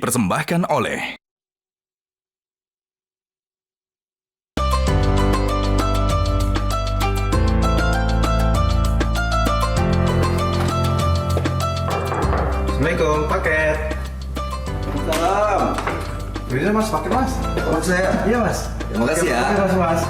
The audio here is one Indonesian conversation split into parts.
dipersembahkan oleh Assalamualaikum, paket. Salam. Bisa mas, paket mas. Untuk saya. Iya mas. Terima kasih ya. Terima kasih mas.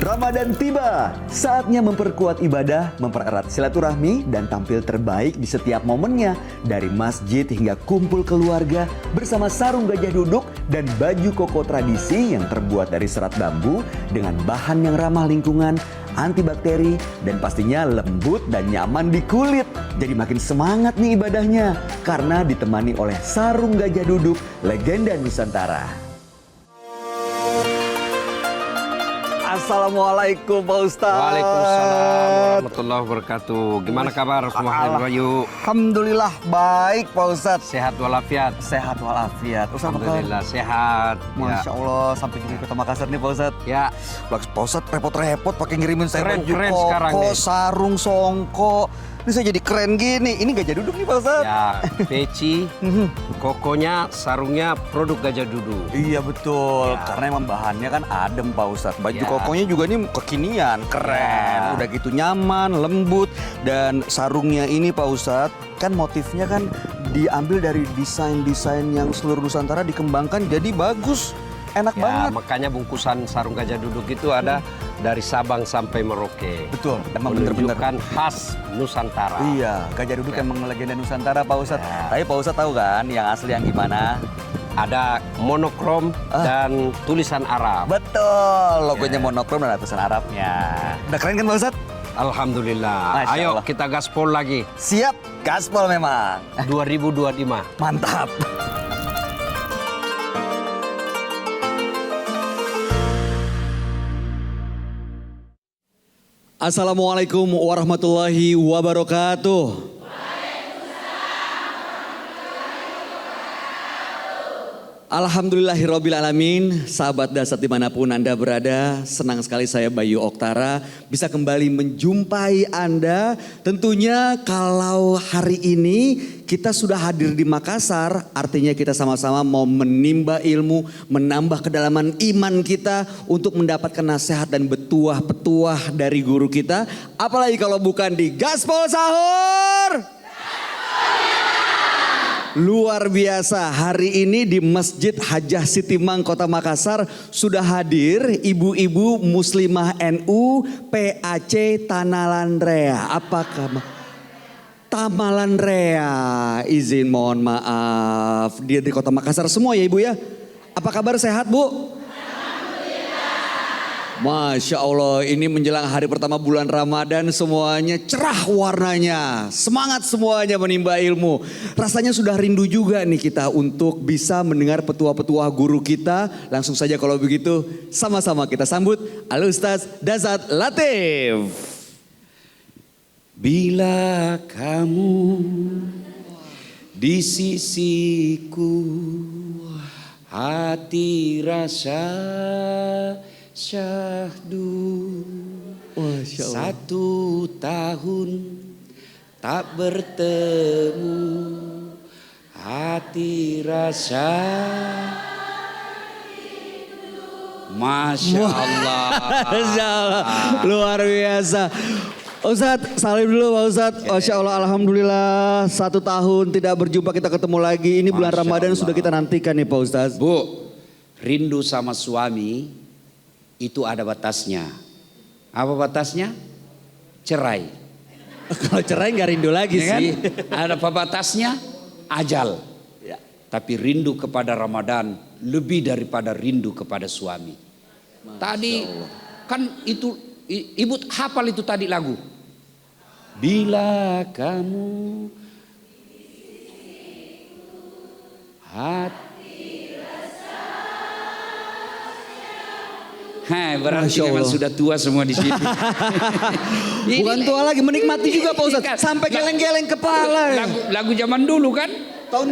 Ramadan tiba, saatnya memperkuat ibadah, mempererat silaturahmi, dan tampil terbaik di setiap momennya. Dari masjid hingga kumpul keluarga bersama sarung gajah duduk dan baju koko tradisi yang terbuat dari serat bambu dengan bahan yang ramah lingkungan, antibakteri, dan pastinya lembut dan nyaman di kulit. Jadi makin semangat nih ibadahnya karena ditemani oleh sarung gajah duduk legenda Nusantara. Assalamualaikum Pak Ustadz. Waalaikumsalam warahmatullahi wabarakatuh. Gimana kabar semuanya Bayu? Alhamdulillah baik Pak Ustadz. Sehat walafiat. Sehat walafiat. Ustadz, Alhamdulillah sehat. Masya Allah sampai ke Kota Makassar nih Pak Ustadz. Ya. Pak Ustadz repot-repot pakai ngirimin saya baju Keren koko, sekarang nih. sarung, songko. Ini saya jadi keren gini. Ini gajah duduk nih Pak Ustadz. Ya, peci, kokonya, sarungnya produk gajah duduk. Iya betul, Ya. karena emang bahannya kan adem Pak Ustadz. Baju Ya. kokonya juga nih kekinian, keren. Ya. Udah gitu nyaman, lembut. Dan sarungnya ini Pak Ustadz, kan motifnya kan diambil dari desain-desain yang seluruh Nusantara dikembangkan jadi bagus. Enak Ya, banget. makanya bungkusan sarung gajah duduk itu ada dari Sabang sampai Merauke. Betul, emang bener-bener. Menunjukkan khas Nusantara. Iya, gajah duduk Ya. emang legenda Nusantara Pak Ustadz. Ya. Tapi Pak Ustadz tahu kan yang asli yang gimana? Ada monokrom dan tulisan Arab. Betul, logonya Ya. monokrom dan ada tulisan Arabnya. Udah keren kan Pak Ustadz? Alhamdulillah. Masya Ayo Allah. kita gaspol lagi. Siap, gaspol memang. 2025. Mantap. Assalamualaikum warahmatullahi wabarakatuh. Alhamdulillahirrabbilalamin. Sahabat Dasat dimanapun Anda berada, senang sekali saya Bayu Oktara bisa kembali menjumpai Anda. Tentunya kalau hari ini kita sudah hadir di Makassar, artinya kita sama-sama mau menimba ilmu, menambah kedalaman iman kita untuk mendapatkan nasihat dan petuah-petuah dari guru kita. Apalagi kalau bukan di Gaspol Sahur. Luar biasa, hari ini di Masjid Hajah Sitimang Kota Makassar sudah hadir ibu-ibu muslimah NU PAC Tanalandrea. Apakah Tamalandrea? Izin mohon maaf. Dia di Kota Makassar semua ya Ibu ya. Apa kabar, sehat Bu? Masya Allah, ini menjelang hari pertama bulan Ramadan semuanya cerah warnanya. Semangat semuanya menimba ilmu. Rasanya sudah rindu juga nih kita untuk bisa mendengar petuah-petuah guru kita. Langsung saja kalau begitu sama-sama kita sambut Al-Ustaz Dasat Latif. Bila kamu di sisiku, hati rasa syahdu. Masya Allah. 1 tahun tak bertemu, hati rasa. Masya Allah. Masya Allah, luar biasa. Ustadz, salim dulu Pak Ustadz. Masya Allah, Alhamdulillah 1 tahun tidak berjumpa kita ketemu lagi. Ini bulan Masya Ramadan Allah. sudah kita nantikan nih Pak Ustadz. Bu, rindu sama suami itu ada batasnya. Apa batasnya? Cerai. Kalau cerai nggak rindu lagi Ya kan? sih. Ada apa batasnya? ajal. Ya. Tapi rindu kepada Ramadan lebih daripada rindu kepada suami. Tadi kan itu ibu hafal itu tadi lagu. Bila kamu berarti memang sudah tua semua di sini. Bukan tua lagi, menikmati juga Pak Ustadz. Sampai geleng-geleng kepala. Lagu zaman dulu kan. Tahun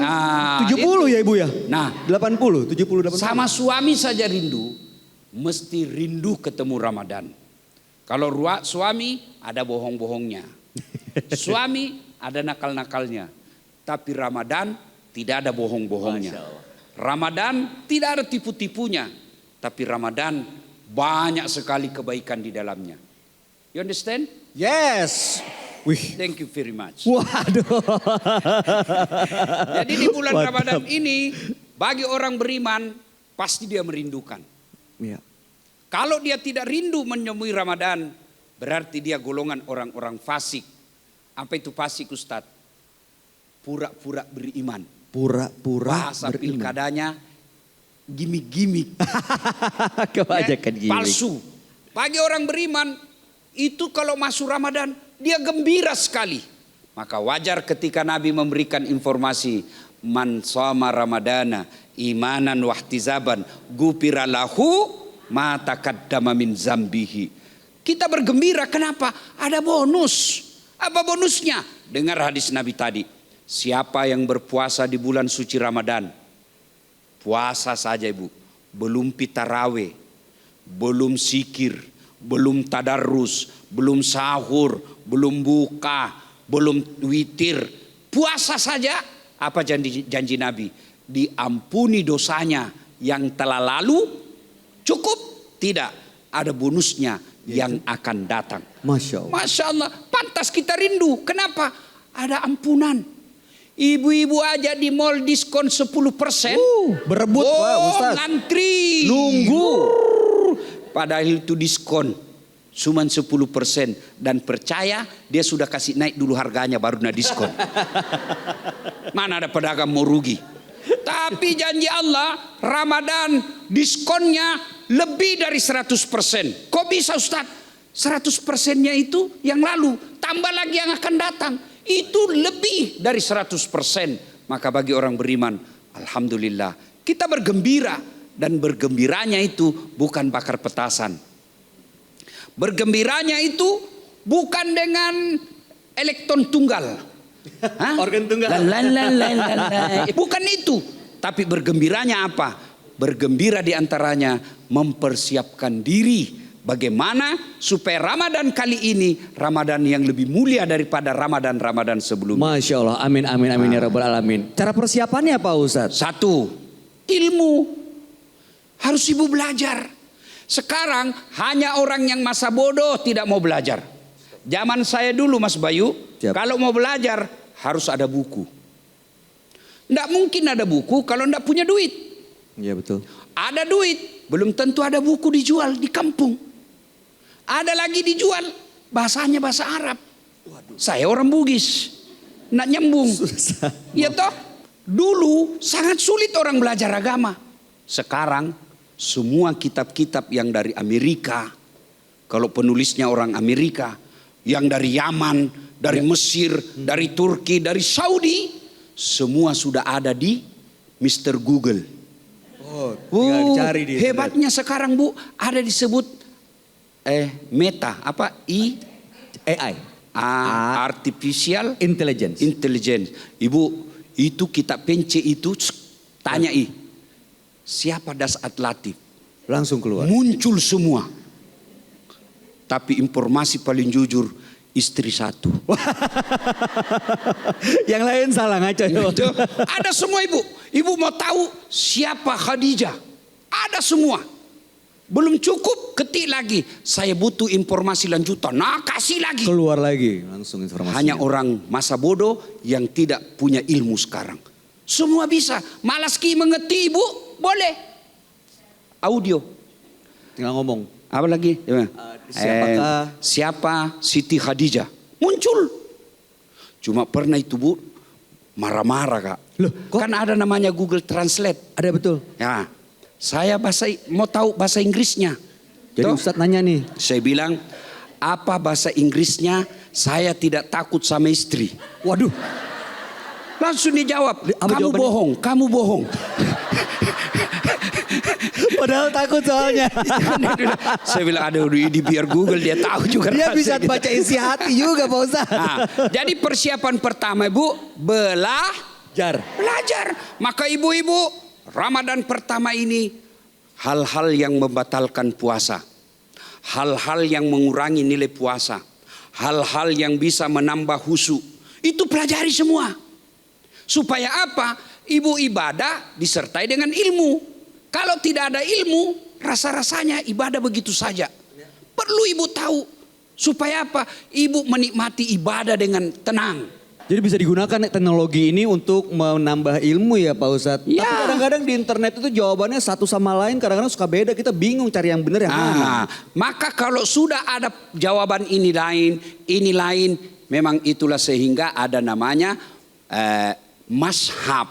70 ya Ibu ya? Nah 80, 70, 80. sama suami saja rindu, mesti rindu ketemu Ramadan. Kalau suami ada bohong-bohongnya. Suami ada nakal-nakalnya. Tapi Ramadan tidak ada bohong-bohongnya. Ramadan tidak ada tipu-tipunya. Tapi Ramadan banyak sekali kebaikan di dalamnya. You understand? Yes. Wih. Thank you very much. Waduh. Jadi di bulan Ramadan ini bagi orang beriman pasti dia merindukan. Ya. Kalau dia tidak rindu menemui Ramadan, berarti dia golongan orang-orang fasik. Apa itu fasik, Ustadz? Pura-pura beriman. Pura-pura Bahasa beriman. pilkadanya gimik-gimik. Kebanyakan gimmick. Palsu. Bagi orang beriman itu kalau masuk Ramadan dia gembira sekali. Maka wajar ketika Nabi memberikan informasi, man shoma ramadana imanan wahtizaban gufira lahu ma taqaddama min zambihi. Kita bergembira, kenapa? Ada bonus. Apa bonusnya? Dengar hadis Nabi tadi. Siapa yang berpuasa di bulan suci Ramadan, puasa saja Ibu, belum pitaraweh, belum sikir, belum tadarrus, belum sahur, belum buka, belum witir, puasa saja. Apa janji Nabi? Diampuni dosanya yang telah lalu. Cukup? Tidak, ada bonusnya yang akan datang. Masya Allah. Masya Allah, pantas kita rindu. Kenapa? Ada ampunan. Ibu-ibu aja di mall diskon 10%. Berebut Pak Ustadz. Ngantri. Nunggu. Padahal itu diskon cuman 10%. Dan percaya dia sudah kasih naik dulu harganya baru na diskon. Mana ada pedagang mau rugi. Tapi janji Allah Ramadan diskonnya lebih dari 100%. Kok bisa Ustadz? 100%-nya itu yang lalu, tambah lagi yang akan datang. Itu lebih dari 100%. Maka bagi orang beriman, alhamdulillah, kita bergembira. Dan bergembiranya itu bukan bakar petasan. Bergembiranya itu bukan dengan elektron tunggal. Hah? Organ tunggal. Bukan itu. Tapi bergembiranya apa? Bergembira diantaranya mempersiapkan diri. Bagaimana supaya Ramadan kali ini Ramadan yang lebih mulia daripada Ramadan sebelumnya. Masya Allah, amin amin amin ya rabbal alamin. Cara persiapannya Pak Ustadz? Satu, ilmu. Harus ibu belajar. Sekarang hanya orang yang masa bodoh tidak mau belajar. Zaman saya dulu Mas Bayu, Siap. Kalau mau belajar harus ada buku. Tidak mungkin ada buku kalau tidak punya duit. Iya betul. Ada duit, belum tentu ada buku dijual di kampung. Ada lagi dijual, bahasanya bahasa Arab. Saya orang Bugis, nak nyambung. Iya toh? Dulu sangat sulit orang belajar agama. Sekarang semua kitab-kitab yang dari Amerika, kalau penulisnya orang Amerika, yang dari Yaman, dari Mesir, dari Turki, dari Saudi, semua sudah ada di Mr. Google. Oh, tinggal dicari di hebatnya sekarang Bu, ada disebut Meta, apa? AI. Artificial Intelligence. Ibu, itu kitab pence itu tanya siapa Dasat Latif? Langsung keluar. Muncul semua. Tapi informasi paling jujur istri satu. Yang lain salah ngaco. Itu, ada semua Ibu. Ibu mau tahu siapa Khadijah? Ada semua. Belum cukup, ketik lagi. Saya butuh informasi lanjutan. Nah, kasih lagi. Keluar lagi langsung informasinya. Hanya orang masa bodoh yang tidak punya ilmu sekarang. Semua bisa. Malas ki mengerti Ibu, boleh. Audio. Tinggal ngomong. Apa lagi? Siapakah? Siapa Siti Khadijah? Muncul. Cuma pernah itu Bu, marah-marah Kak. Loh, kok? Kan ada namanya Google Translate. Ada betul. Ya, saya mau tahu bahasa Inggrisnya. Jadi Toh, Ustadz nanya nih. saya bilang, apa bahasa Inggrisnya? Saya tidak takut sama istri. Waduh. Langsung dijawab, Apa kamu jawabannya? bohong, kamu bohong. Padahal takut soalnya. Saya bilang, aduh ini biar Google dia tahu juga. Dia bisa rasanya. baca isi hati juga Pak Ustadz. Nah, jadi persiapan pertama Ibu, belajar. Maka ibu-ibu, Ramadan pertama ini hal-hal yang membatalkan puasa. Hal-hal yang mengurangi nilai puasa. Hal-hal yang bisa menambah khusyuk. Itu pelajari semua. Supaya apa? Ibu ibadah disertai dengan ilmu. Kalau tidak ada ilmu, rasa-rasanya ibadah begitu saja. Perlu ibu tahu. Supaya apa? Ibu menikmati ibadah dengan tenang. Jadi bisa digunakan teknologi ini untuk menambah ilmu ya Pak Ustadz. Ya. Tapi kadang-kadang di internet itu jawabannya satu sama lain kadang-kadang suka beda. Kita bingung cari yang benar yang mana. Maka kalau sudah ada jawaban ini lain, memang itulah sehingga ada namanya mazhab,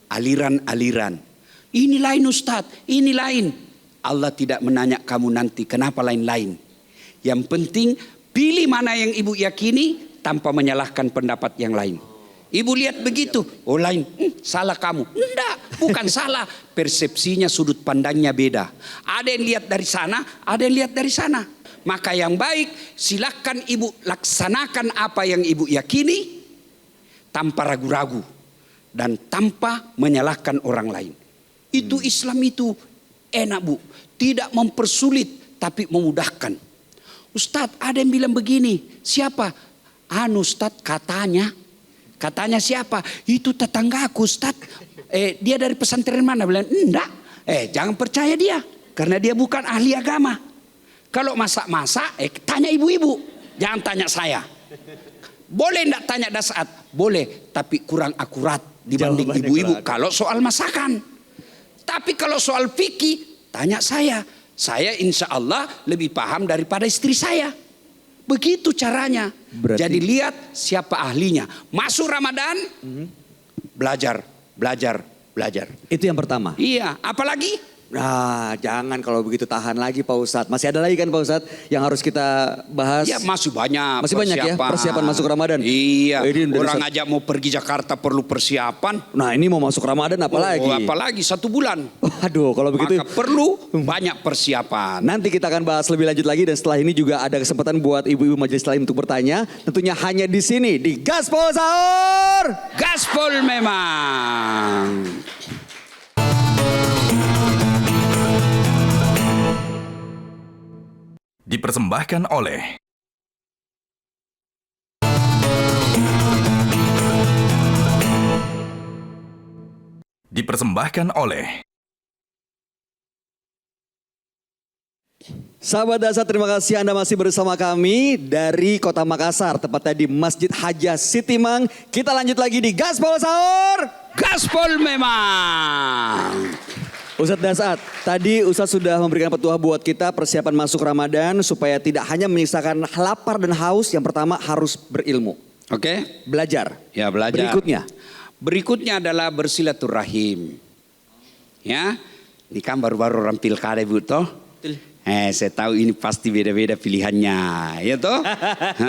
aliran-aliran. Ini lain Ustadz, ini lain. Allah tidak menanya kamu nanti kenapa lain-lain. Yang penting pilih mana yang ibu yakini tanpa menyalahkan pendapat yang lain. Ibu lihat begitu, oh lain, salah kamu. Enggak, bukan salah. Persepsinya, sudut pandangnya beda. Ada yang lihat dari sana, ada yang lihat dari sana. Maka yang baik, silakan ibu laksanakan apa yang ibu yakini tanpa ragu-ragu dan tanpa menyalahkan orang lain. Itu Islam itu enak Bu, tidak mempersulit tapi memudahkan. Ustadz ada yang bilang begini, siapa? Ustadz katanya siapa? Itu tetanggaku Ustadz. Dia dari pesantren mana? Bilang enggak. Jangan percaya dia karena dia bukan ahli agama. Kalau masak-masak, tanya ibu-ibu, jangan tanya saya. Boleh enggak tanya Dasat? Boleh, tapi kurang akurat dibanding Jawabannya ibu-ibu kurang kalau soal masakan. Tapi kalau soal fikih, tanya saya. Saya insya Allah lebih paham daripada istri saya. Begitu caranya. Berarti... Jadi lihat siapa ahlinya. Masuk Ramadan, belajar. Itu yang pertama. Iya, apalagi? Nah, jangan kalau begitu tahan lagi Pak Ustadz. Masih ada lagi kan Pak Ustadz yang harus kita bahas? Ya masih banyak. Masih banyak ya persiapan masuk Ramadan. Iya. Ini orang aja mau pergi Jakarta perlu persiapan. Nah ini mau masuk Ramadan apalagi? Apalagi 1 bulan. Aduh kalau begitu. Maka perlu banyak persiapan. Nanti kita akan bahas lebih lanjut lagi dan setelah ini juga ada kesempatan buat ibu-ibu majelis lain untuk bertanya. Tentunya hanya di sini di Gaspol Sahur. Gaspol memang. Dipersembahkan oleh Sahabat Dasar, terima kasih Anda masih bersama kami dari Kota Makassar, tepatnya di Masjid Haja Sitimang. Kita lanjut lagi di Gaspol Sahur. Gaspol memang. Ustadz Dasat, tadi Ustadz sudah memberikan petua buat kita persiapan masuk Ramadan supaya tidak hanya menyisakan lapar dan haus. Yang pertama harus berilmu. Oke. Belajar. Ya belajar. Berikutnya adalah bersilaturahim. Ya, ini kan baru-baru orang pilkada Ibu toh. Saya tahu ini pasti beda-beda pilihannya, ya toh?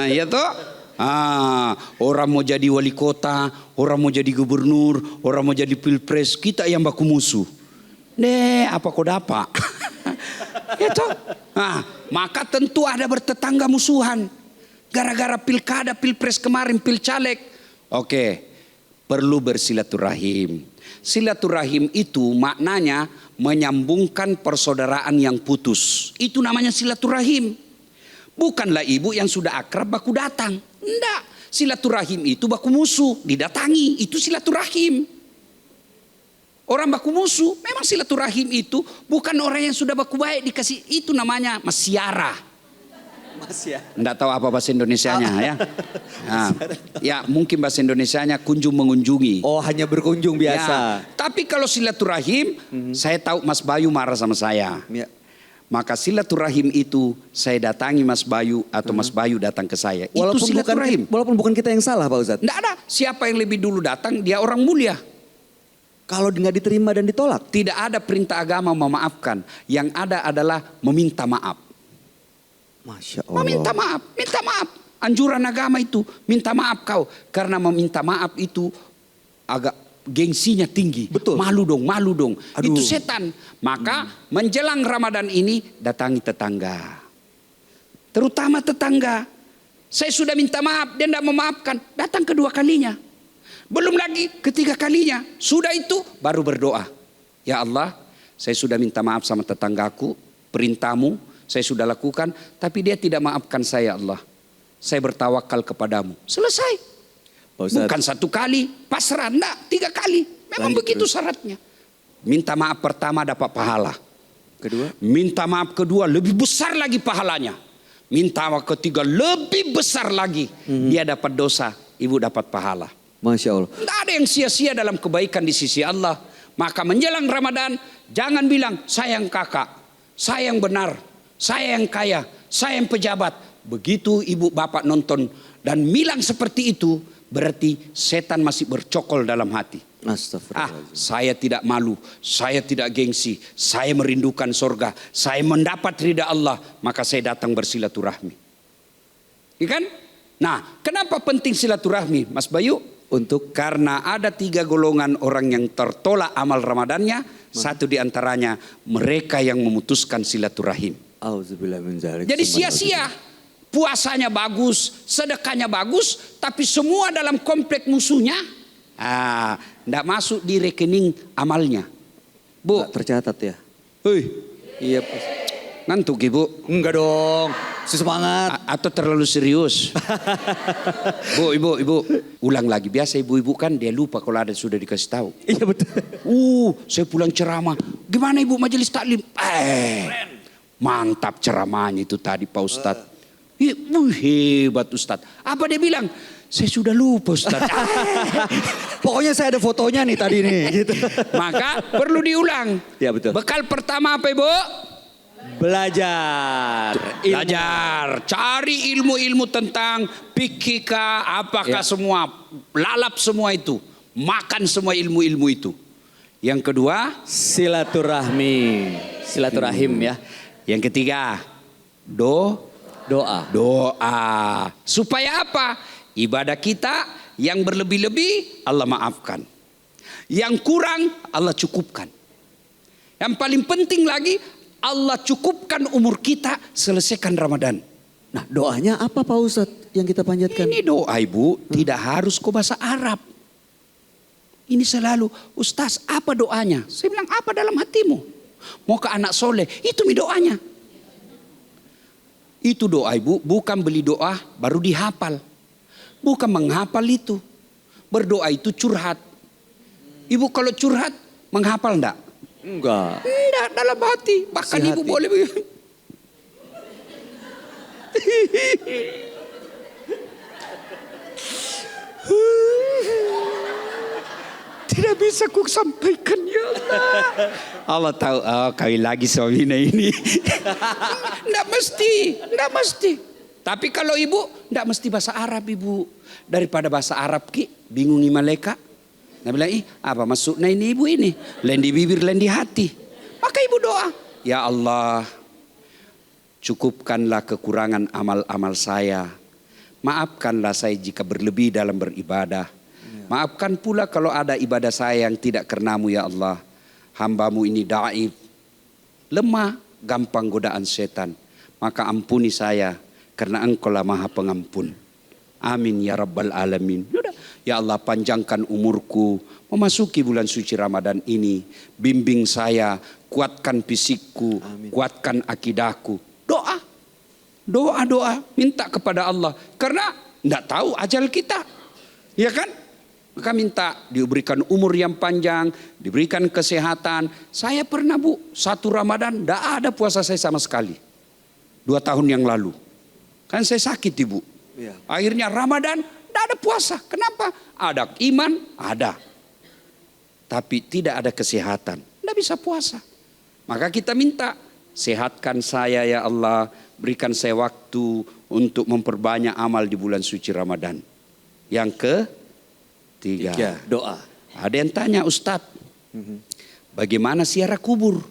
Ya toh? Orang mau jadi wali kota, orang mau jadi gubernur, orang mau jadi pilpres, kita yang baku musuh. Apa kau dapat? Ya toh? Maka tentu ada bertetangga musuhan. Gara-gara pilkada, pilpres kemarin, pilcaleg. Oke, perlu bersilaturahim. Silaturahim itu maknanya menyambungkan persaudaraan yang putus. Itu namanya silaturahim. Bukanlah ibu yang sudah akrab baku datang. Enggak. Silaturahim itu baku musuh, didatangi. Itu silaturahim. Orang baku musuh, memang silaturahim itu bukan orang yang sudah baku baik dikasih, itu namanya masyarah. Enggak tahu apa bahasa Indonesianya ya. Ya mungkin bahasa Indonesianya kunjung mengunjungi. Oh hanya berkunjung biasa. Ya, tapi kalau silaturahim, saya tahu Mas Bayu marah sama saya. Ya. Maka silaturahim itu saya datangi Mas Bayu atau Mas Bayu datang ke saya. Itu silaturahim. Walaupun bukan kita yang salah Pak Ustadz. Tidak ada. Siapa yang lebih dulu datang, dia orang mulia. Kalau nggak diterima dan ditolak. Tidak ada perintah agama memaafkan. Yang ada adalah meminta maaf. Masya Allah. Meminta maaf, minta maaf. Anjuran agama itu, minta maaf kau. Karena meminta maaf itu agak gengsinya tinggi. Betul. Malu dong. Aduh. Itu setan. Maka menjelang Ramadan ini datangi tetangga. Terutama tetangga. Saya sudah minta maaf, dia tidak memaafkan. Datang kedua kalinya. Belum lagi ketiga kalinya. Sudah itu baru berdoa. Ya Allah, saya sudah minta maaf sama tetanggaku. Perintahmu saya sudah lakukan. Tapi dia tidak maafkan saya Allah. Saya bertawakal kepadamu. Selesai. Bukan satu kali, pasrah. Enggak, 3 kali. Memang begitu syaratnya. Minta maaf pertama dapat pahala. Kedua? Minta maaf kedua lebih besar lagi pahalanya. Minta maaf ketiga lebih besar lagi. Dia dapat dosa, ibu dapat pahala. Masya Allah. Tidak ada yang sia-sia dalam kebaikan di sisi Allah. Maka menjelang Ramadan, jangan bilang saya yang kakak, saya yang benar, saya yang kaya, saya yang pejabat. Begitu ibu bapak nonton dan bilang seperti itu, berarti setan masih bercokol dalam hati. Astagfirullahaladzim. Saya tidak malu, saya tidak gengsi, saya merindukan sorga, saya mendapat ridha Allah, maka saya datang bersilaturahmi. Ya kan? Nah, kenapa penting silaturahmi, Mas Bayu? Karena ada 3 golongan orang yang tertolak amal Ramadannya. Satu diantaranya mereka yang memutuskan silaturahim. Jadi sia-sia. Puasanya bagus, sedekahnya bagus, tapi semua dalam komplek musuhnya. Tidak masuk di rekening amalnya. Bu, Nggak tercatat ya? Iya Pak. ngantuk ibu? Enggak dong. Semangat. Atau terlalu serius? Ibu, ulang lagi. Biasa ibu-ibu kan dia lupa kalau ada sudah dikasih tahu. Iya betul. Saya pulang ceramah. Gimana ibu majelis taklim? Mantap ceramahnya itu tadi Pak Ustadz. Hebat Ustadz. Apa dia bilang? Saya sudah lupa Ustadz. Pokoknya saya ada fotonya nih tadi nih. Gitu. Maka perlu diulang. Ya betul. Bekal pertama apa ibu? Belajar. Cari ilmu-ilmu tentang fikih apakah semua. Lalap semua itu. Makan semua ilmu-ilmu itu. Yang kedua? Silaturahim ya. Yang ketiga? Doa. Supaya apa? Ibadah kita yang berlebih-lebih Allah maafkan. Yang kurang Allah cukupkan. Yang paling penting lagi Allah cukupkan umur kita selesaikan Ramadan. Nah doanya apa Pak Ustadz yang kita panjatkan? Ini doa ibu tidak harus kau bahasa Arab. Ini selalu Ustaz apa doanya? Saya bilang apa dalam hatimu? Mau ke anak soleh itu doanya. Itu doa ibu bukan beli doa baru dihafal. Bukan menghafal itu. Berdoa itu curhat. Ibu kalau curhat menghafal enggak? Enggak. Enggak dalam hati. Bahkan ibu boleh begini. Tidak bisa ku sampaikan ya Allah. Allah tahu kawin lagi suaminya ini. Enggak mesti. Tapi kalau ibu enggak mesti bahasa Arab ibu. Daripada bahasa Arab bingungi malaikat. Nah bilang apa maksudnya ini ibu ini? Lain di bibir, lain di hati. Maka ibu doa. Ya Allah, cukupkanlah kekurangan amal-amal saya. Maafkanlah saya jika berlebih dalam beribadah. Maafkan pula kalau ada ibadah saya yang tidak karenamu ya Allah. Hambamu ini daif, lemah, gampang godaan setan. Maka ampuni saya karena engkaulah maha pengampun. Amin ya rabbal alamin. Ya Allah panjangkan umurku memasuki bulan suci Ramadan ini. Bimbing saya, kuatkan fisikku, kuatkan akidahku. Doa. Minta kepada Allah. Karena tidak tahu ajal kita. Ya kan? Maka minta diberikan umur yang panjang, diberikan kesehatan. Saya pernah satu Ramadan tidak ada puasa saya sama sekali. 2 tahun yang lalu. Kan saya sakit ibu. Ya. Akhirnya Ramadan tidak ada puasa. Kenapa? Ada iman, ada. Tapi tidak ada kesehatan. Tidak bisa puasa. Maka kita minta sehatkan saya ya Allah, berikan saya waktu untuk memperbanyak amal di bulan suci Ramadan. Yang ketiga, Doa. ada yang tanya, Ustadz, bagaimana ziarah kubur?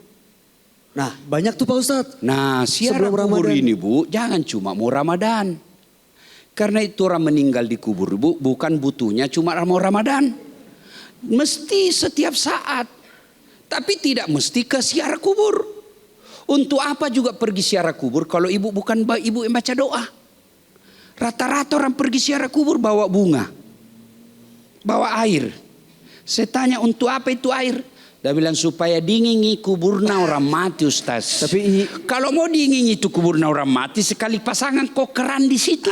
Nah, banyak tuh Pak Ustadz. Nah, ziarah Sebelum kubur Ramadan. ini Bu, jangan cuma mau Ramadan. Karena itu orang meninggal di kubur Bu, bukan butuhnya cuma mau Ramadan. Mesti setiap saat. Tapi tidak mesti ke ziarah kubur. Untuk apa juga pergi ziarah kubur kalau ibu bukan ibu yang baca doa? Rata-rata orang pergi ziarah kubur bawa bunga. Bawa air. Saya tanya untuk apa itu air? Dia bilang supaya dingingi kuburna orang mati Ustaz. Tapi kalau mau dingingi itu kuburna orang mati sekali pasangan kokeran di situ.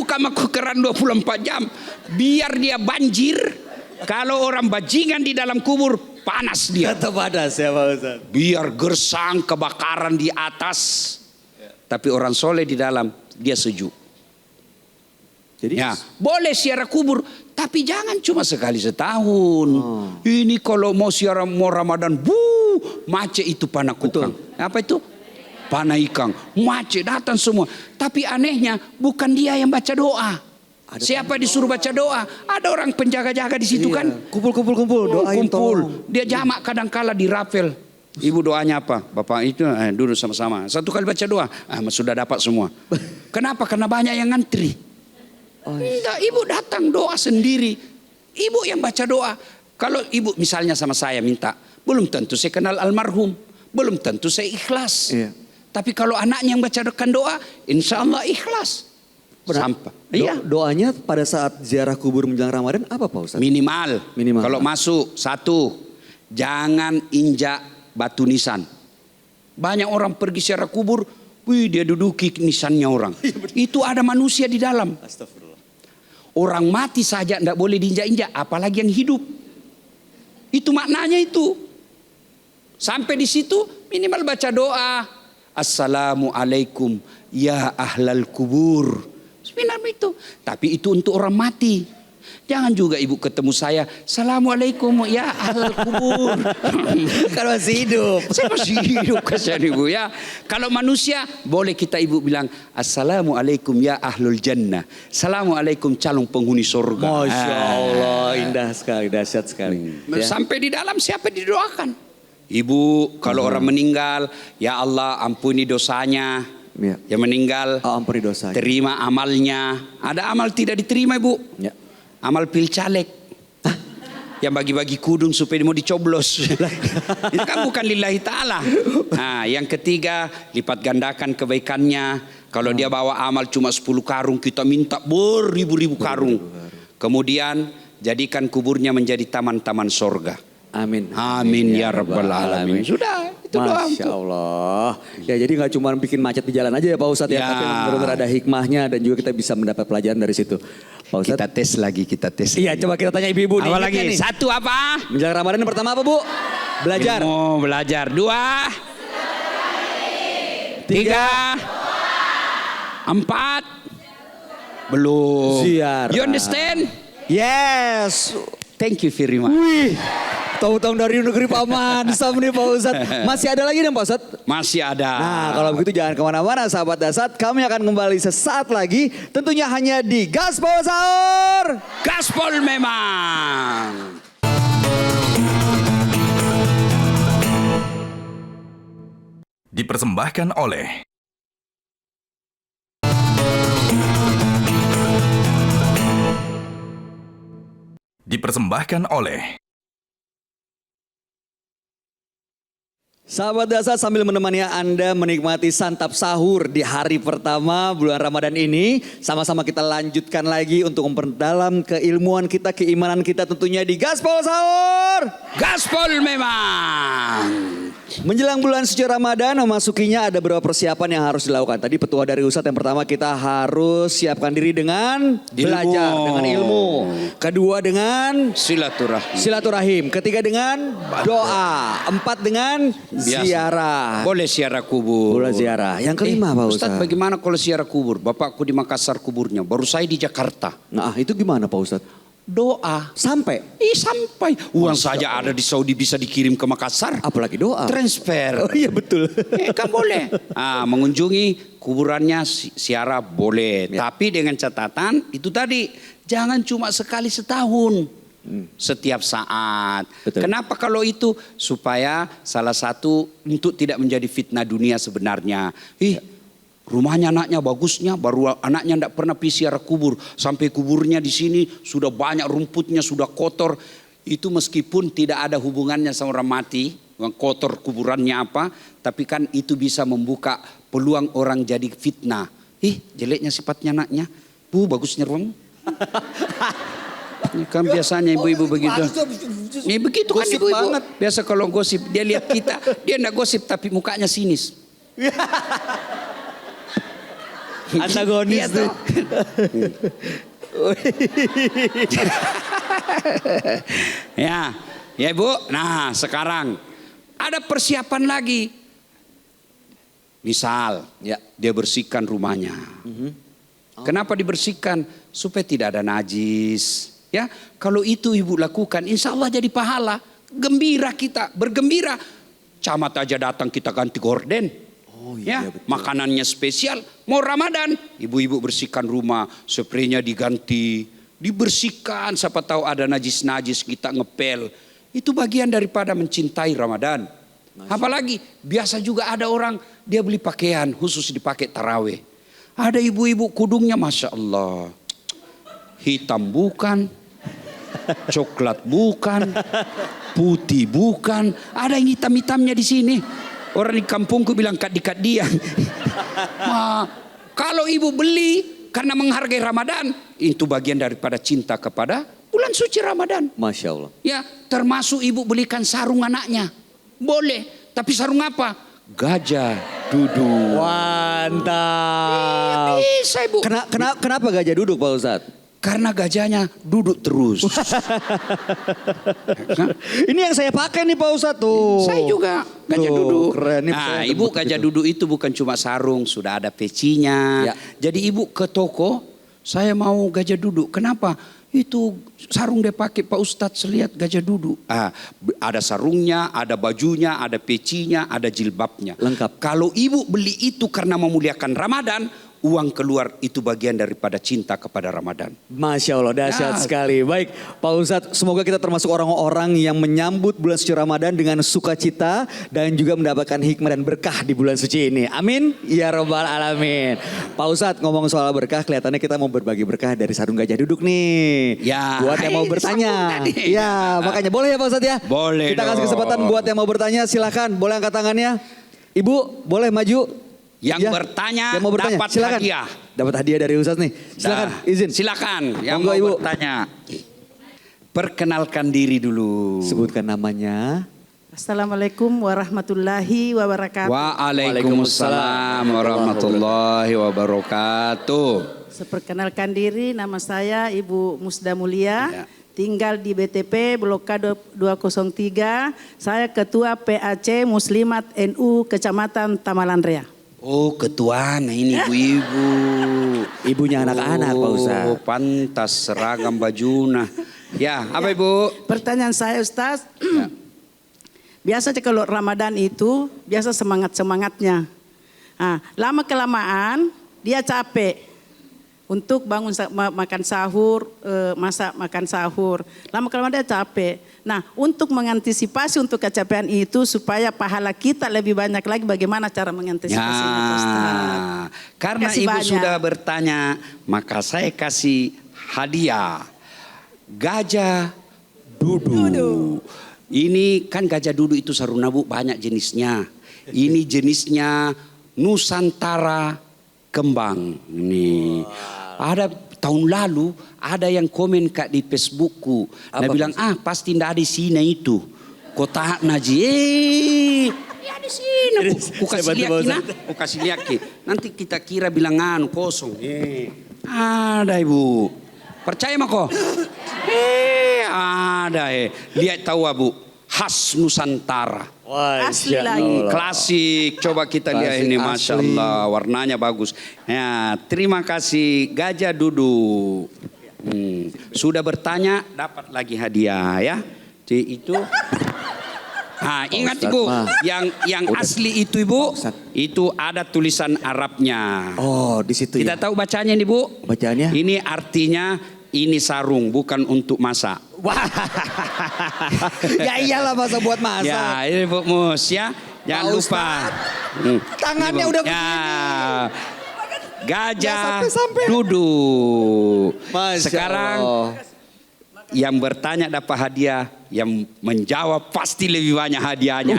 Ukama kokeran 24 jam. Biar dia banjir. Kalau orang bajingan di dalam kubur panas dia. kata panas ya Pak Ustadz. Biar gersang kebakaran di atas. Tapi orang soleh di dalam dia sejuk. Jadi Ya, boleh ziarah kubur, tapi jangan cuma sekali setahun. Ini kalau mau ziarah mau Ramadan, macet itu panakukang. Apa itu? Panaikang. Macet datang semua. Tapi anehnya bukan dia yang baca doa. Siapa disuruh baca doa? Ada orang penjaga-jaga di situ kan? kumpul doain tolong. Dia jamak kadang-kala di rapel. Ibu doanya apa? Bapak itu duduk sama-sama. Satu kali baca doa, sudah dapat semua. Kenapa? Karena banyak yang ngantri. Enggak, ibu datang doa sendiri. Ibu yang baca doa. Kalau ibu misalnya sama saya minta, belum tentu saya kenal almarhum, belum tentu saya ikhlas. Iya. Tapi kalau anaknya yang bacakan doa, insya Allah ikhlas. Sampai. Iya. Doanya pada saat ziarah kubur menjelang Ramadan apa Pak Ustadz? Minimal. Minimal. Kalau masuk, satu, jangan injak batu nisan. Banyak orang pergi ziarah kubur, dia duduki nisannya orang. Itu ada manusia di dalam. Astagfirullah. Orang mati saja tidak boleh diinjak-injak, apalagi yang hidup. Itu maknanya itu. Sampai di situ minimal baca doa. Assalamualaikum ya ahlal kubur. Sebenarnya itu. Tapi itu untuk orang mati. Jangan juga ibu ketemu saya, Assalamualaikum ya ahlal kubur. Kan masih hidup. Saya masih hidup kasihan ibu ya. Kalau manusia boleh kita ibu bilang Assalamualaikum ya ahlul jannah. Assalamualaikum calon penghuni surga. Masya Allah, indah sekali, dahsyat sekali. Ya. Sampai di dalam siapa didoakan? Ibu kalau orang meninggal, ya Allah ampuni dosanya. Ya. Yang meninggal, Ampuni dosanya. terima amalnya. Ada amal tidak diterima ibu. Ya. Amal pil caleg. Yang bagi-bagi kudung supaya mau dicoblos. Itu kan bukan lillahi ta'ala. Nah, yang ketiga, lipat gandakan kebaikannya. Kalau dia bawa amal cuma 10 karung, kita minta beribu-ribu karung. Kemudian, jadikan kuburnya menjadi taman-taman sorga. Amin. Amin ya rabbal alamin. Sudah, itu doa Masya untuk. Allah. Ya jadi nggak cuma bikin macet di jalan aja ya Pak Ustadz ya. Ya. Tapi benar-benar ada hikmahnya dan juga kita bisa mendapat pelajaran dari situ. Pak Ustadz. Kita tes lagi. Iya coba kita tanya ibu-ibu nih. Apa Ingat lagi? nggak nih? Satu apa? Menjelang Ramadan yang pertama apa Bu? Belajar. Ilmu belajar. Dua. Tiga. Empat. Belum. Ziarah. You understand? Yes. Thank you very much. Wih. Tahu-tahu dari negeri Paman Sam nih Pak Ustadz. Masih ada lagi nih Pak Ustadz? Masih ada. Nah kalau begitu jangan kemana-mana sahabat Dasat. Kami akan kembali sesaat lagi. Tentunya hanya di Gaspol Sahur. Gaspol memang. Dipersembahkan oleh Sahabat Dasar sambil menemani Anda menikmati santap sahur di hari pertama bulan Ramadan ini. Sama-sama kita lanjutkan lagi untuk memperdalam keilmuan kita, keimanan kita tentunya di Gaspol Sahur. Gaspol memang. Menjelang bulan suci Ramadan memasukinya ada beberapa persiapan yang harus dilakukan. Tadi petua dari Ustadz yang pertama kita harus siapkan diri dengan belajar, dengan ilmu. Kedua dengan silaturahim. Ketiga dengan doa. Empat dengan ziarah. Boleh ziarah kubur. Boleh ziarah. Yang kelima Pak Ustadz. Ustadz bagaimana kalau ziarah kubur? Bapakku di Makassar kuburnya. Baru saya di Jakarta. Nah itu gimana Pak Ustadz? doa. Sampai. Sampai. Uang saja ada di Saudi bisa dikirim ke Makassar. Apalagi doa. Transfer. Oh iya betul. Kan boleh. Mengunjungi kuburannya siara boleh. Ya. Tapi dengan catatan itu tadi. Jangan cuma sekali setahun. Setiap saat. Betul. Kenapa kalau itu? Supaya salah satu untuk tidak menjadi fitnah dunia sebenarnya. Rumahnya anaknya bagusnya, baru anaknya tidak pernah ziarah kubur. Sampai kuburnya di sini sudah banyak rumputnya, sudah kotor. Itu meskipun tidak ada hubungannya sama orang mati, yang kotor kuburannya apa. Tapi kan itu bisa membuka peluang orang jadi fitnah. Jeleknya sifatnya anaknya. Bu, bagusnya rumah. Kan biasanya ibu-ibu begitu. Begitu kan ibu-ibu. Biasa kalau gosip, dia lihat kita, dia enggak gosip tapi mukanya sinis. Antagonis tuh. Ya ibu. Nah sekarang ada persiapan lagi. Misal, dia bersihkan rumahnya. Kenapa dibersihkan? Supaya tidak ada najis. Ya, kalau itu ibu lakukan, insya Allah jadi pahala. Gembira kita, bergembira. Camat aja datang kita ganti gorden. Makanannya spesial. Mau Ramadan, ibu-ibu bersihkan rumah, spraynya diganti, dibersihkan. Siapa tahu ada najis-najis kita ngepel. Itu bagian daripada mencintai Ramadan. Apalagi biasa juga ada orang dia beli pakaian khusus dipakai taraweh. Ada ibu-ibu kudungnya Masya Allah. Hitam bukan, coklat bukan, putih bukan. Ada yang hitam-hitamnya di sini. Orang di kampungku bilang kat dia. Kalau ibu beli karena menghargai Ramadan, itu bagian daripada cinta kepada bulan suci Ramadan. Masya Allah. Ya, termasuk ibu belikan sarung anaknya. Boleh, tapi sarung apa? Gajah duduk. Mantap. Bisa ibu. Kenapa gajah duduk Pak Ustadz? Karena gajahnya duduk terus. Ini yang saya pakai nih Pak Ustadz tuh. Saya juga gajah duduk. Keren. Nah ibu gajah duduk itu bukan cuma sarung, sudah ada pecinya. Jadi ibu ke toko, saya mau gajah duduk. Kenapa? Itu sarung dia pakai Pak Ustadz, lihat gajah duduk. Ada sarungnya, ada bajunya, ada pecinya, ada jilbabnya. Lengkap. Kalau ibu beli itu karena memuliakan Ramadan, uang keluar itu bagian daripada cinta kepada Ramadan. Masya Allah, dahsyat sekali. Baik Pak Ustadz, semoga kita termasuk orang-orang yang menyambut bulan suci Ramadan dengan sukacita dan juga mendapatkan hikmah dan berkah di bulan suci ini. Amin. Ya Rabbal Alamin. Pak Ustadz, ngomong soal berkah, kelihatannya kita mau berbagi berkah dari sarung gajah duduk nih. Ya. Buat yang mau bertanya. Ya, makanya boleh ya Pak Ustadz ya? Boleh. Kita kasih kesempatan buat yang mau bertanya, silakan. Boleh angkat tangannya. Ibu, boleh maju. Yang bertanya dapat silakan. hadiah. Dapat hadiah dari Ustadz nih. Silakan, izin. Silakan yang Monggo, mau Ibu bertanya. Perkenalkan diri dulu. Sebutkan namanya. Assalamualaikum warahmatullahi wabarakatuh. Waalaikumsalam warahmatullahi wabarakatuh. Seperkenalkan diri, nama saya Ibu Musda Mulia. Tinggal di BTP Blok K 203. Saya Ketua PAC Muslimat NU Kecamatan Tamalandrea. Oh ketua, nah ini ibu-ibu. Ibunya anak-anak Pak Ustadz. Oh pantas seragam bajuna. Ya apa Ibu? Pertanyaan saya Ustaz. Biasanya kalau Ramadan itu biasa semangat-semangatnya. Lama kelamaan dia capek. Untuk bangun makan sahur, masak makan sahur. Lama kelamaan dia capek. Nah untuk mengantisipasi untuk kecapean itu supaya pahala kita lebih banyak lagi, bagaimana cara mengantisipasinya Pak Ustaz? Karena Kasih ibu banyak. sudah bertanya, maka saya kasih hadiah. Gajah duduk. Ini kan gajah duduk itu saruna Bu, banyak jenisnya. Ini jenisnya Nusantara kembang. Nih. Ada tahun lalu ada yang komen Kak di Facebookku. Dia bilang pasti ndak ada di sini itu. Kota Naji. Ya di sini. Ku kasih lihat ku kasih lihat nanti kita kira bilang kosong. Ada Ibu. Percaya mah kok? Ada Lihat tahu Bu. Khas Nusantara. Asli lagi. Klasik. Coba kita lihat ini, Masya Allah. Warnanya bagus. Ya, terima kasih. Gajah duduk. Sudah bertanya, dapat lagi hadiah ya. Itu. Nah, ingat Ustadz Ibu, mah. yang asli itu Ibu, itu ada tulisan Arabnya. Oh, di situ Kita ya. tahu bacanya nih Bu. Bacaannya? Ini artinya ini sarung, bukan untuk masak. Wah. Ya iyalah masa buat masak. Ya, ini Bu Mus ya. Jangan Pak lupa. Tangannya Ini, Bu. udah ya. Gajah Nggak sampai-sampai. duduk. Masya Sekarang Allah. yang bertanya dapat hadiah, yang menjawab pasti lebih banyak hadiahnya.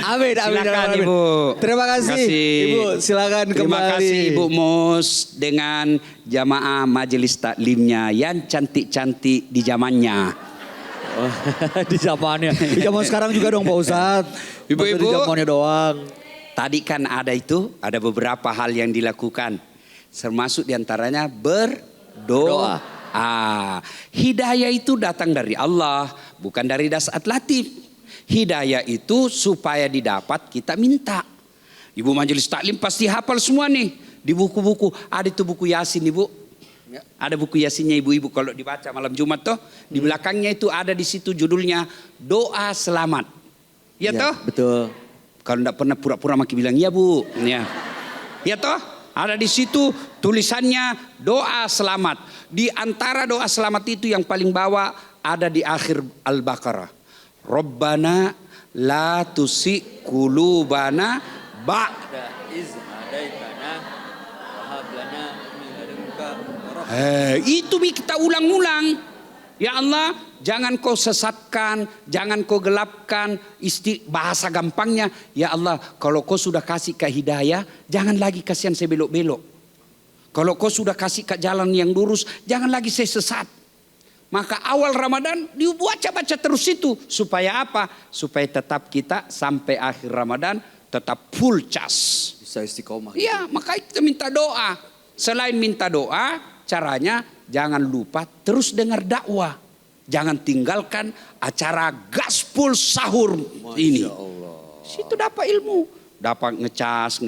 Amin, amin, Silakan amin. Ibu. Terima kasih, Ibu. Silakan Terima kembali. kasih Ibu Mus dengan jamaah majelis taklimnya yang cantik-cantik di zamannya. Di zamannya. Di zaman sekarang juga dong Pak Ustadz. Ibu-ibu. Di zamannya doang. Tadi kan ada beberapa hal yang dilakukan. Termasuk diantaranya berdoa. Hidayah itu datang dari Allah, bukan dari dasat latif. Hidayah itu supaya didapat kita minta. Ibu majelis taklim pasti hafal semua nih. Di buku-buku, ada itu buku Yasin Ibu. Ada buku Yasinnya ibu-ibu kalau dibaca malam Jumat toh. Di belakangnya itu ada di situ judulnya doa selamat. Ya toh? Betul. Kalau tidak pernah pura-pura makin bilang ya Bu. Ya. Ya toh? Ada di situ tulisannya doa selamat. Di antara doa selamat itu yang paling bawah ada di akhir Al-Baqarah. Rabbana la tusi qulubana ba'da iz hadaitana wa hab lana min ladunka rahmah. Itu kita ulang-ulang. Ya Allah, jangan kau sesatkan, jangan kau gelapkan, bahasa gampangnya. Ya Allah, kalau kau sudah kasih ke hidayah, jangan lagi kasihan saya belok-belok. Kalau kau sudah kasih ke jalan yang lurus, jangan lagi saya sesat. Maka awal Ramadan dibaca-baca terus itu. Supaya apa? Supaya tetap kita sampai akhir Ramadan tetap full cas. Bisa istiqomah. Iya, makanya kita minta doa. Selain minta doa, caranya jangan lupa terus dengar dakwah. Jangan tinggalkan acara gaspol sahur ini. Situ dapat ilmu. Dapat ngecas.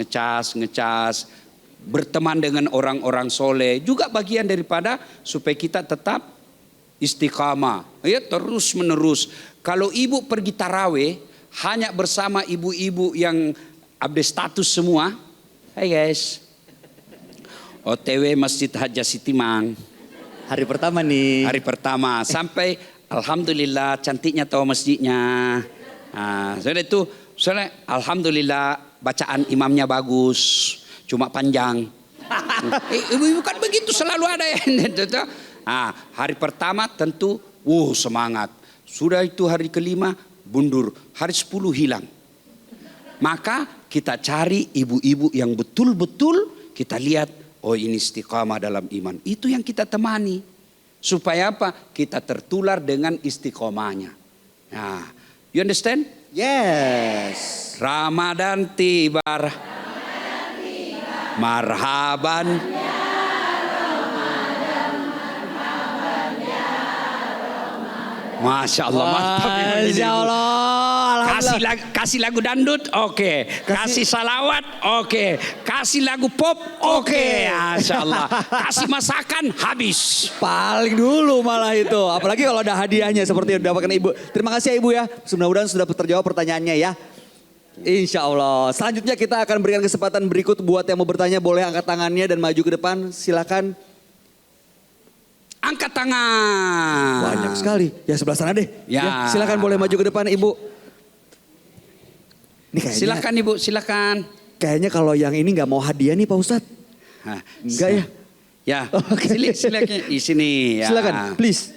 Berteman dengan orang-orang soleh. Juga bagian daripada supaya kita tetap istiqamah. Ya, terus menerus. Kalau ibu pergi taraweh hanya bersama ibu-ibu yang update status semua. Hai guys. OTW Masjid Haja Sitimang. Hari pertama nih. Hari pertama sampai alhamdulillah cantiknya tahu masjidnya. Nah, soalnya alhamdulillah bacaan imamnya bagus, cuma panjang. Ibu-ibu kan begitu selalu ada ya. Hari pertama tentu semangat. Sudah itu hari kelima bundur, hari 10 hilang. Maka kita cari ibu-ibu yang betul-betul kita lihat, oh ini istiqamah dalam iman. Itu yang kita temani. Supaya apa? Kita tertular dengan istiqomahnya. Nah, you understand? Yes. Ramadan tiba. Marhaban. Masya Allah, mantap. Masya Allah. Kasih lagu dangdut, oke. Kasih salawat, oke. Kasih lagu pop, oke. Masya Allah. Kasih masakan, habis. Paling dulu malah itu. Apalagi kalau ada hadiahnya seperti yang didapatkan Ibu. Terima kasih ya Ibu ya. Mudah-mudahan sudah terjawab pertanyaannya ya. Insya Allah. Selanjutnya kita akan berikan kesempatan berikut buat yang mau bertanya boleh angkat tangannya dan maju ke depan. Silakan. Angkat tangan. Banyak sekali. Ya sebelah sana deh. Ya. Silakan boleh maju ke depan Ibu. Ini kayaknya, Silakan Ibu, silakan. Kayaknya kalau yang ini nggak mau hadiah nih Pak Ustadz. Enggak ya? Ya, Oke. silakan di sini. Ya. Silakan, please.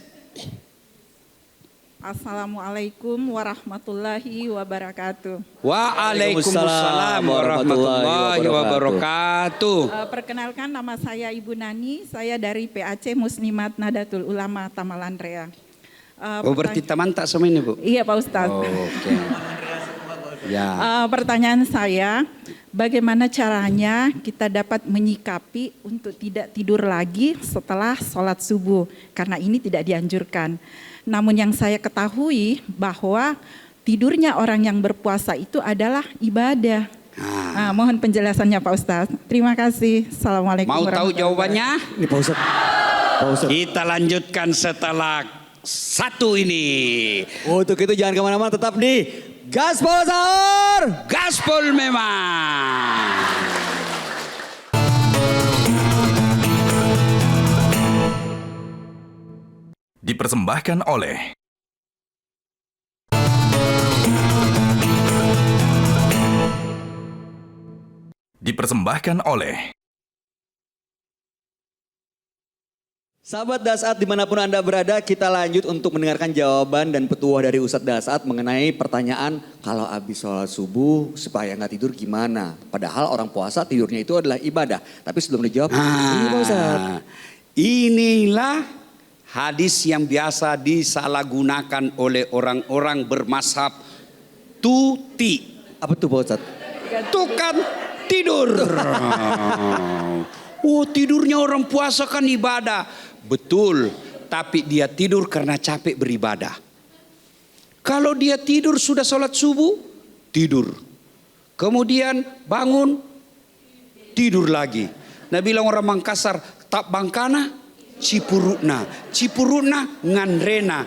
Assalamualaikum warahmatullahi wabarakatuh. Waalaikumsalam warahmatullahi wabarakatuh. Perkenalkan nama saya Ibu Nani, saya dari PAC Muslimat Nadatul Ulama Tamalan Rea. Berarti teman tak sama ini Bu? Iya Pak Ustadz. Oke. Ya. Pertanyaan saya, bagaimana caranya kita dapat menyikapi untuk tidak tidur lagi setelah sholat subuh? Karena ini tidak dianjurkan. Namun yang saya ketahui bahwa tidurnya orang yang berpuasa itu adalah ibadah. Mohon penjelasannya Pak Ustadz. Terima kasih. Assalamualaikum Mau tahu warahmatullahi wabarakatuh. jawabannya? Ini Pak Ustadz. Kita lanjutkan setelah satu ini. Untuk itu jangan kemana-mana, tetap di Gaspol Sahur. Gaspol memang. Dipersembahkan oleh Sahabat Dasat dimanapun Anda berada, kita lanjut untuk mendengarkan jawaban dan petuah dari Ustadz Dasat mengenai pertanyaan kalau habis sholat subuh supaya nggak tidur gimana. Padahal orang puasa tidurnya itu adalah ibadah. Tapi sebelum dijawab, ini Pak Ustadz. Inilah hadis yang biasa disalahgunakan oleh orang-orang bermazhab tuti. Apa tuh Pak Ustadz? Itu kan tidur. Oh, tidurnya orang puasa kan ibadah. Betul, tapi dia tidur karena capek beribadah. Kalau dia tidur sudah sholat subuh, tidur. Kemudian bangun, tidur lagi. Nah bilang orang Mangkasar, tak bangkana, cipurutna. Cipurutna, nganrena,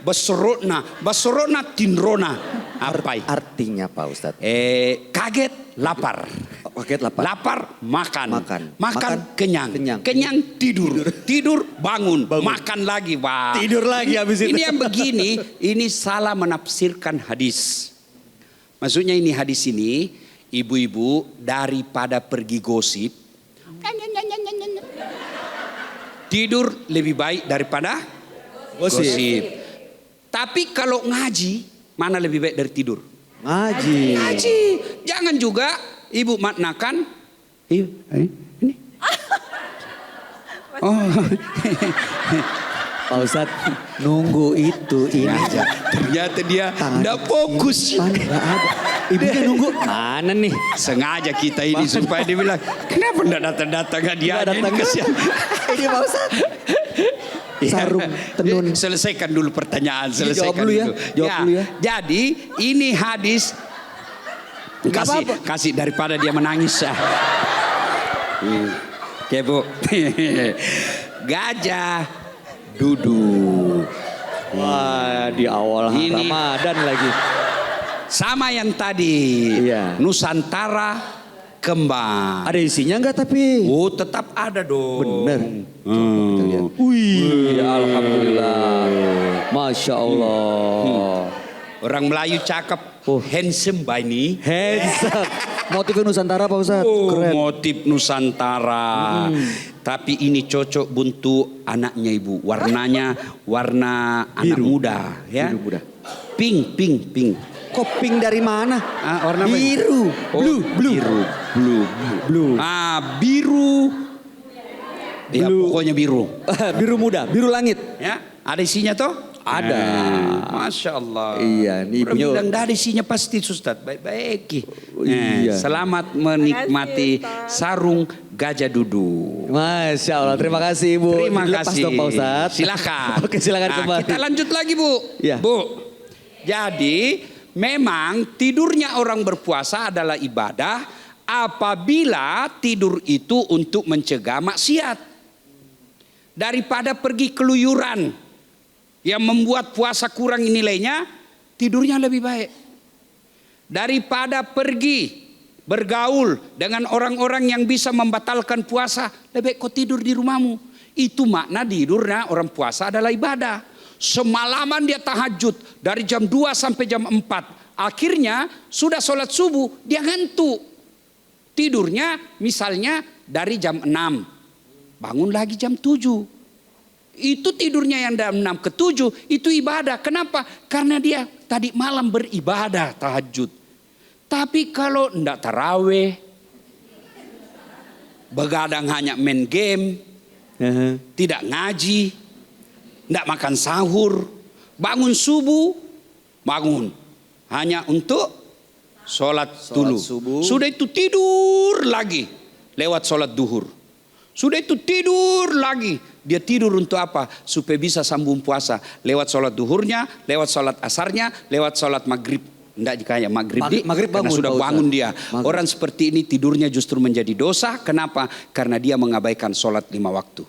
basorotna, tinrona. Apa? Artinya Pak Ustadz? Kaget, lapar. Kaget lapar. Lapar, makan. Makan, kenyang. Kenyang, tidur. Tidur, bangun. Makan lagi. Wah. Tidur lagi habis itu. Ini yang begini, ini salah menafsirkan hadis. Maksudnya ini hadis ini, ibu-ibu daripada pergi gosip, tidur lebih baik daripada gosip. Tapi kalau ngaji, mana lebih baik dari tidur? Ngaji. Jangan juga ibu maknakan. Ini. Oh. Pak Ustadz nunggu itu ini aja. Ternyata dia tidak fokus. Nggak ada. Ibunya nunggu. Mana nih? Sengaja kita ini supaya dia bilang, kenapa tidak datang-datang dia datang. Ini Pak Ustadz. Sarung tenun. Selesaikan dulu pertanyaan. Jawab dulu ya. Jadi ini hadis. Kasih daripada dia menangis. Oke Bu. Gajah duduk. Wah, di awal Ramadan lagi. Sama yang tadi. Iya. Nusantara kembang. Ada isinya enggak tapi? Oh, tetap ada dong. Bener. Kita lihat. Wih, alhamdulillah. Masya Allah. Orang Melayu cakep. Handsome by ini. Handsome. Motifnya Nusantara Pak Ustadz. Keren. Motif Nusantara. Tapi ini cocok buntu anaknya ibu. Warnanya warna anak muda. Ya? Biru muda. Pink. Kok pink dari mana? Warna biru. Blue. Biru. Ya pokoknya biru. Biru muda, biru langit. Ya, ada isinya toh? Ada. Masya Allah. Iya, ini Orang ibunya. bilang ada isinya pasti Ustaz. Baik-baik. Iya. Selamat menikmati sarung gajah duduk. Masya Allah, terima kasih Ibu. Terima Dilepas kasih. dong Pak Ustadz. Silakan. Oke, silakan kembali. Kita lanjut lagi Bu. Iya. Bu. Jadi memang tidurnya orang berpuasa adalah ibadah apabila tidur itu untuk mencegah maksiat. Daripada pergi keluyuran yang membuat puasa kurang nilainya, tidurnya lebih baik. Daripada pergi bergaul dengan orang-orang yang bisa membatalkan puasa, lebih baik kau tidur di rumahmu. Itu makna tidurnya orang puasa adalah ibadah. Semalaman dia tahajud dari jam 2 sampai jam 4. Akhirnya sudah sholat subuh, dia ngantuk. Tidurnya misalnya dari jam 6. Bangun lagi jam 7. Itu tidurnya yang dari 6 ke 7 itu ibadah. Kenapa? Karena dia tadi malam beribadah tahajud. Tapi kalau enggak taraweh, begadang hanya main game, tidak ngaji, enggak makan sahur, bangun subuh, bangun hanya untuk sholat dulu. Subuh. Sudah itu tidur lagi lewat sholat duhur. Sudah itu tidur lagi. Dia tidur untuk apa? Supaya bisa sambung puasa. Lewat sholat duhurnya, lewat sholat asarnya, lewat sholat maghrib. Enggak kayak maghrib, maghrib karena bangun, sudah Pak bangun Ustaz. dia. Maghrib. Orang seperti ini tidurnya justru menjadi dosa. Kenapa? Karena dia mengabaikan sholat 5 waktu.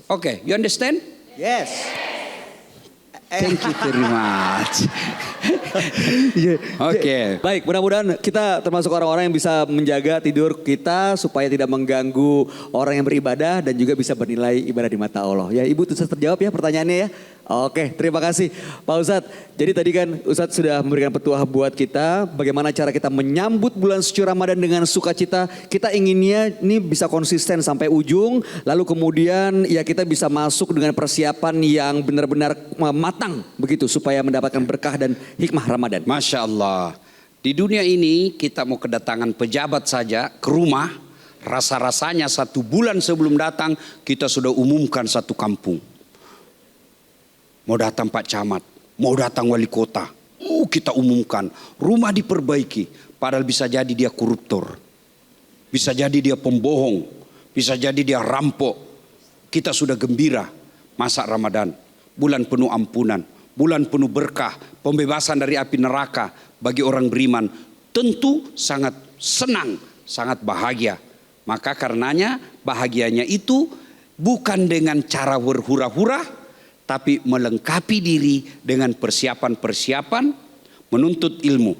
Okay, you understand? Yes. Thank you very much. Oke. Baik, mudah-mudahan kita termasuk orang-orang yang bisa menjaga tidur kita supaya tidak mengganggu orang yang beribadah dan juga bisa bernilai ibadah di mata Allah. Ya, Ibu sudah terjawab ya pertanyaannya ya. Oke, terima kasih Pak Ustadz. Jadi tadi kan Ustadz sudah memberikan petuah buat kita bagaimana cara kita menyambut bulan suci Ramadan dengan sukacita. Kita inginnya ini bisa konsisten sampai ujung, lalu kemudian ya kita bisa masuk dengan persiapan yang benar-benar matang begitu supaya mendapatkan berkah dan hikmah Ramadan. Masya Allah. Di dunia ini kita mau kedatangan pejabat saja ke rumah, rasa-rasanya 1 bulan sebelum datang kita sudah umumkan satu kampung. Mau datang Pak Camat, mau datang wali kota, kita umumkan. Rumah diperbaiki, padahal bisa jadi dia koruptor. Bisa jadi dia pembohong, bisa jadi dia rampok. Kita sudah gembira masa Ramadan, bulan penuh ampunan, bulan penuh berkah, pembebasan dari api neraka bagi orang beriman. Tentu sangat senang, sangat bahagia. Maka karenanya bahagianya itu bukan dengan cara berhura-hura, tapi melengkapi diri dengan persiapan-persiapan, menuntut ilmu,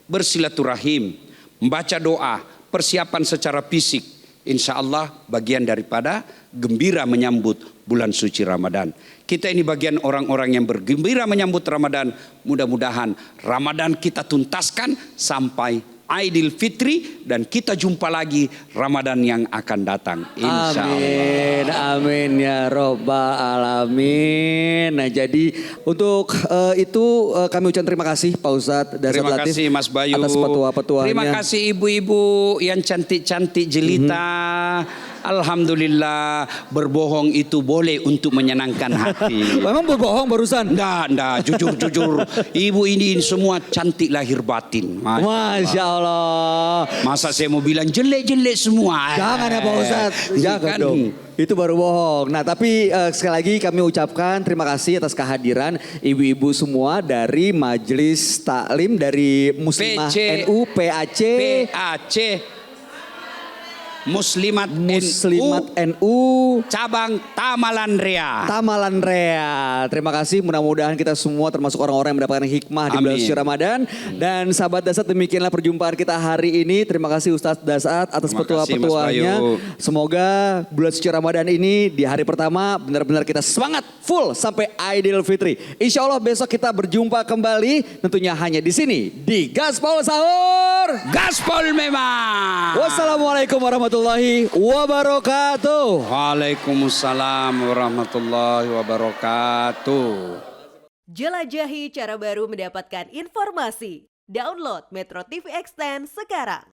bersilaturahim, membaca doa, persiapan secara fisik. Insya Allah bagian daripada gembira menyambut bulan suci Ramadan. Kita ini bagian orang-orang yang bergembira menyambut Ramadan. Mudah-mudahan Ramadan kita tuntaskan sampai Aidil Fitri dan kita jumpa lagi Ramadan yang akan datang. Insya Amin, amin ya robbal alamin. Nah jadi untuk itu kami ucapkan terima kasih Pak Ustadz Dasar Terima Latif kasih Mas Bayu. atas petua-petuanya. Terima kasih ibu-ibu yang cantik-cantik jelita. Alhamdulillah, berbohong itu boleh untuk menyenangkan hati. Memang berbohong barusan? Nggak, jujur. Ibu ini semua cantik lahir batin. Masya Allah. Masa saya mau bilang jelek-jelek semua. Jangan ya Pak Ustadz, jangan Kan? dong. Itu baru bohong. Nah tapi sekali lagi kami ucapkan terima kasih atas kehadiran ibu-ibu semua dari Majelis Taklim dari Muslimah PC, NU PAC. PAC Muslimat NU cabang Tamalanrea. Terima kasih, mudah-mudahan kita semua termasuk orang-orang yang mendapatkan hikmah di bulan Amin. suci Ramadan. Dan sahabat Dasar, demikianlah perjumpaan kita hari ini. Terima kasih Ustadz Dasar atas Terima kasih, Mas petua-petuanya. Bayu. Semoga bulan suci Ramadan ini di hari pertama benar-benar kita semangat full sampai Aidil Fitri. Insya Allah besok kita berjumpa kembali tentunya hanya di sini di Gaspol Sahur. Gaspol memang. Wassalamualaikum warahmatullahi wabarakatuh. Waalaikumsalam warahmatullahi wabarakatuh. Jelajahi cara baru mendapatkan informasi. Download Metro TV Extend sekarang.